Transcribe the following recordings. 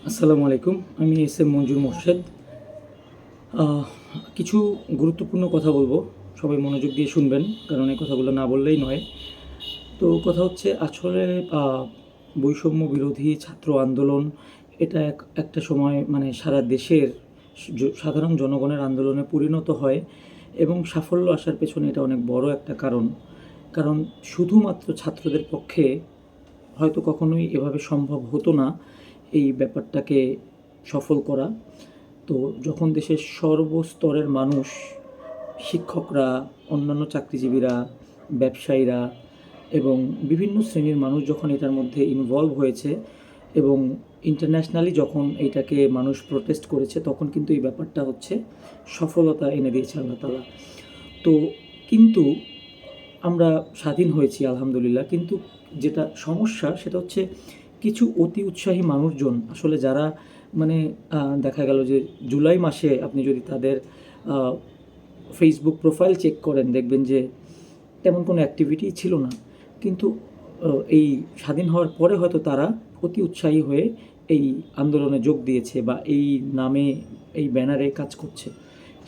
আসসালামু আলাইকুম। আমি এস এম মঞ্জুর মোর্শেদ। আহ, কিছু গুরুত্বপূর্ণ কথা বলবো, সবাই মনোযোগ দিয়ে শুনবেন, কারণ এই কথাগুলো না বললেই নয়। তো কথা হচ্ছে আসলে বৈষম্য বিরোধী ছাত্র আন্দোলন এটা একটা সময় মানে সারা দেশের সাধারণ জনগণের আন্দোলনে পরিণত হয় এবং সাফল্য আসার পেছনে এটা অনেক বড় একটা কারণ। কারণ শুধুমাত্র ছাত্রদের পক্ষে হয়তো কখনোই এভাবে সম্ভব হতো না এই ব্যাপারটাকে সফল করা। তো যখন দেশের সর্বস্তরের মানুষ, শিক্ষকরা, অন্যান্য চাকরিজীবীরা, ব্যবসায়ীরা এবং বিভিন্ন শ্রেণীর মানুষ যখন এটার মধ্যে ইনভলভ হয়েছে এবং ইন্টারন্যাশনালি যখন এইটাকে মানুষ প্রোটেস্ট করেছে, তখন কিন্তু এই ব্যাপারটা হচ্ছে সফলতা এনে দিয়েছে আল্লাহ তালা। তো কিন্তু আমরা স্বাধীন হয়েছি আলহামদুলিল্লাহ, কিন্তু যেটা সমস্যা সেটা হচ্ছে কিছু অতি উৎসাহী মানুষজন আসলে যারা মানে দেখা গেল যে জুলাই মাসে আপনি যদি তাদের ফেসবুক প্রোফাইল চেক করেন, দেখবেন যে তেমন কোনো অ্যাক্টিভিটি ছিল না। কিন্তু এই স্বাধীন হওয়ার পরে হয়তো তারা অতি উৎসাহী হয়ে এই আন্দোলনে যোগ দিয়েছে বা এই নামে এই ব্যানারে কাজ করছে।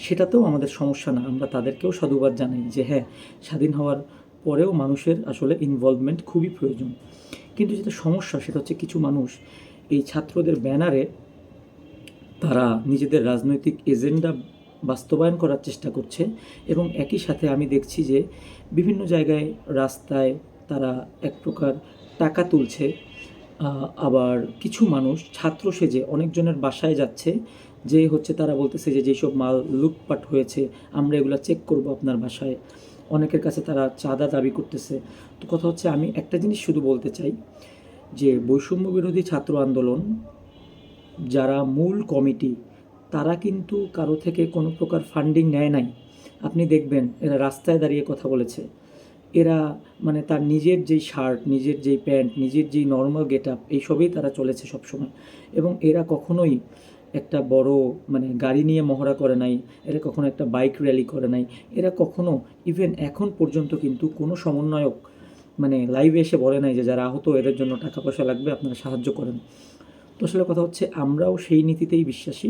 সেটাতেও আমাদের সমস্যা না, আমরা তাদেরকেও সাধুবাদ জানাই যে হ্যাঁ, স্বাধীন হওয়ার পরেও মানুষের আসলে ইনভলভমেন্ট খুবই প্রয়োজন। কিন্তু যেটা সমস্যা সেটা হচ্ছে কিছু মানুষ এই ছাত্রদের ব্যানারে তারা নিজেদের রাজনৈতিক এজেন্ডা বাস্তবায়ন করার চেষ্টা করছে এবং একই সাথে আমি দেখছি যে বিভিন্ন জায়গায় রাস্তায় তারা এক প্রকার টাকা তুলছে। আবার কিছু মানুষ ছাত্র সেজে অনেকজনের বাসায় যাচ্ছে, যে হচ্ছে তারা বলতেছে যে যেসব মাল লুটপাট হয়েছে আমরা এগুলো চেক করব আপনার বাসায়। অনেকের কাছে তারা চাঁদা দাবি করতেছে। তো কথা হচ্ছে আমি একটা জিনিস শুধু বলতে চাই যে বৈষম্য বিরোধী ছাত্র আন্দোলন যারা মূল কমিটি, তারা কিন্তু কারো থেকে কোনো প্রকার ফান্ডিং নেয় নাই। আপনি দেখবেন এরা রাস্তায় দাঁড়িয়ে কথা বলেছে। এরা মানে তার নিজের যেই শার্ট, নিজের যেই প্যান্ট, নিজের যেই নর্মাল গেট আপ, এইসবেই তারা চলেছে সবসময়। এবং এরা কখনোই একটা বড় মানে গাড়ি নিয়ে মহড়া করে নাই, এরা কখনো একটা বাইক র্যালি করে নাই, এরা কখনো ইভেন এখন পর্যন্ত কিন্তু কোনো সমন্বয়ক মানে লাইভে এসে বলে নাই যে যারা আহত এদের জন্য টাকা পয়সা লাগবে আপনারা সাহায্য করেন। তো আসলে কথা হচ্ছে আমরাও সেই নীতিতেই বিশ্বাসী।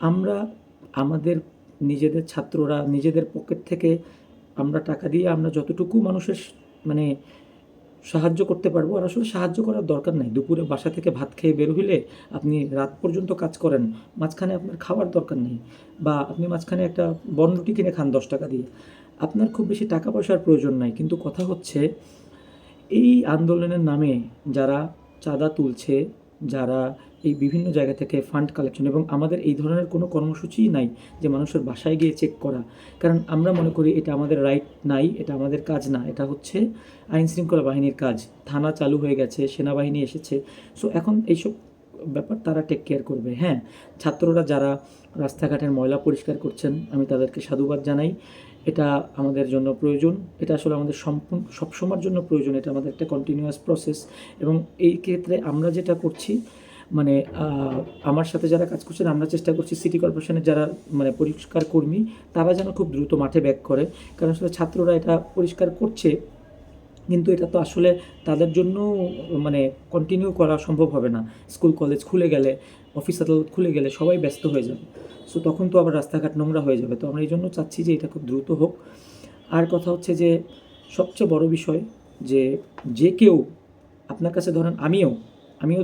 আমরা আমাদের নিজেদের ছাত্ররা নিজেদের পকেট থেকে আমরা টাকা দিয়ে আমরা যতটুকু মানুষের মানে সাহায্য করতে পারবো। আর আসলে সাহায্য করার দরকার নাই, দুপুরে বাসা থেকে ভাত খেয়ে বের হইলে আপনি রাত পর্যন্ত কাজ করেন, মাঝখানে আপনার খাওয়ার দরকার নেই, বা আপনি মাঝখানে একটা বনরুটি কিনে খান 10 টাকা দিয়ে, আপনার খুব বেশি টাকা পয়সার প্রয়োজন নাই। কিন্তু কথা হচ্ছে এই আন্দোলনের নামে যারা চাঁদা তুলছে, যারা এই বিভিন্ন জায়গা থেকে ফান্ড কালেকশন, এবং আমাদের এই ধরনের কোনো কর্মসূচিই নাই যে মানুষের বাসায় গিয়ে চেক করা। কারণ আমরা মনে করি এটা আমাদের রাইট নাই, এটা আমাদের কাজ না, এটা হচ্ছে আইন শৃঙ্খলা বাহিনীর কাজ। থানা চালু হয়ে গেছে, সেনাবাহিনী এসেছে। সো এখন এইসব ব্যাপার তারা টেক কেয়ার করবে। হ্যাঁ, ছাত্ররা যারা রাস্তাঘাটের ময়লা পরিষ্কার করছেন আমি তাদেরকে সাধুবাদ জানাই। এটা আমাদের জন্য প্রয়োজন, এটা আসলে আমাদের সম্পূর্ণ সবসময়ের জন্য প্রয়োজন, এটা আমাদের একটা কন্টিনিউয়াস প্রসেস। এবং এই ক্ষেত্রে আমরা যেটা করছি মানে আমার সাথে যারা কাজ করছেন আমরা চেষ্টা করছি সিটি কর্পোরেশনের যারা মানে পরিষ্কার কর্মী তারা যেন খুব দ্রুত মাঠে ব্যাক করে। কারণ আসলে ছাত্ররা এটা পরিষ্কার করছে, কিন্তু এটা তো আসলে তাদের জন্য মানে কন্টিনিউ করা সম্ভব হবে না। স্কুল কলেজ খুলে গেলে, অফিস আদালত খুলে গেলে সবাই ব্যস্ত হয়ে যাবে। সো তখন তো আবার রাস্তাঘাট নোংরা হয়ে যাবে। তো আমরা এই জন্য চাচ্ছি যে এটা খুব দ্রুত হোক। আর কথা হচ্ছে যে সবচেয়ে বড় বিষয় যে যে কেউ আপনার কাছে ধরেন আমিও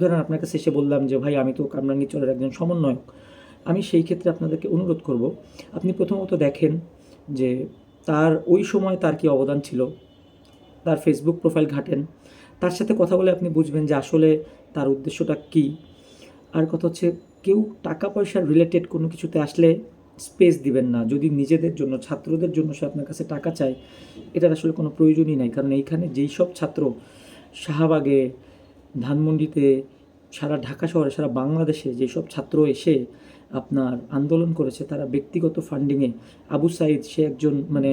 ধরেন আপনার কাছে এসে বললাম যে ভাই আমি তো কামরাঙ্গীরচরের একজন সমন্বয়ক। আমি সেই ক্ষেত্রে আপনাদেরকে অনুরোধ করব, আপনি প্রথমত দেখেন যে তার ওই সময় তার কি অবদান ছিল, তার ফেসবুক প্রোফাইল ঘাঁটেন, তার সাথে কথা বলে আপনি বুঝবেন যে আসলে তার উদ্দেশ্যটা কী। আর কথা হচ্ছে কেউ টাকা পয়সার রিলেটেড কোনো কিছুতে আসলে স্পেস দিবেন না। যদি নিজেদের জন্য, ছাত্রদের জন্য সে আপনার কাছে টাকা চায়, এটার আসলে কোনো প্রয়োজনই নাই। কারণ এইখানে যেই সব ছাত্র শাহবাগে, ধানমন্ডিতে, সারা ঢাকা শহরে, সারা বাংলাদেশে যেসব ছাত্র এসে আপনার আন্দোলন করেছে তারা ব্যক্তিগত ফান্ডিংয়ে, আবু সাইদ সে একজন মানে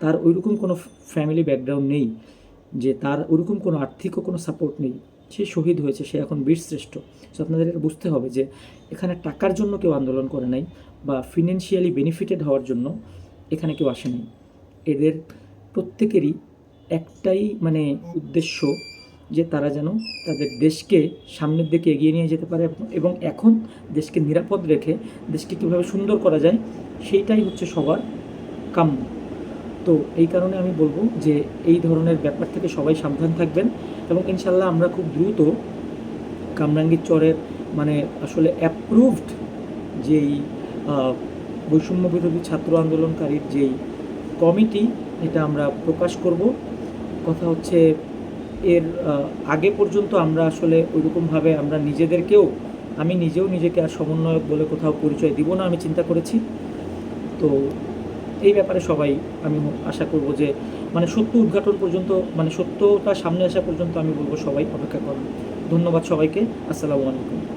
তার ওইরকম কোনো ফ্যামিলি ব্যাকগ্রাউন্ড নেই, যে তার ওরকম কোনো আর্থিকও কোনো সাপোর্ট নেই, সে শহীদ হয়েছে, সে এখন বীরশ্রেষ্ঠ। সো আপনাদের এটা বুঝতে হবে যে এখানে টাকার জন্য কেউ আন্দোলন করে নাই বা ফিনান্সিয়ালি বেনিফিটেড হওয়ার জন্য এখানে কেউ আসে নাই। এদের প্রত্যেকেরই একটাই মানে উদ্দেশ্য যে তারা যেন তাদের দেশকে সামনের দিকে এগিয়ে নিয়ে যেতে পারে এবং এখন দেশকে নিরাপদ রেখে দেশকে কীভাবে সুন্দর করা যায় সেইটাই হচ্ছে সবার কাম্য। তো এই কারণে আমি বলবো যে এই ধরনের ব্যাপার থেকে সবাই সাবধান থাকবেন এবং ইনশাল্লাহ আমরা খুব দ্রুত কামরাঙ্গীর চরের মানে আসলে অ্যাপ্রুভড যেই বৈষম্য বিরোধী ছাত্র আন্দোলনকারীর যেই কমিটি, এটা আমরা প্রকাশ করব। কথা হচ্ছে এর আগে পর্যন্ত আমরা আসলে ওইরকমভাবে আমরা নিজেদেরকেও, আমি নিজেও নিজেকে আর সমন্বয়ক বলে কোথাও পরিচয় দিব না আমি চিন্তা করেছি। তো এই ব্যাপারে সবাই আমি আশা করব যে মানে সত্য উদ্ঘাটন পর্যন্ত, মানে সত্যটা সামনে আসা পর্যন্ত আমি বলবো সবাই অপেক্ষা করুন। ধন্যবাদ সবাইকে। আসসালামু আলাইকুম।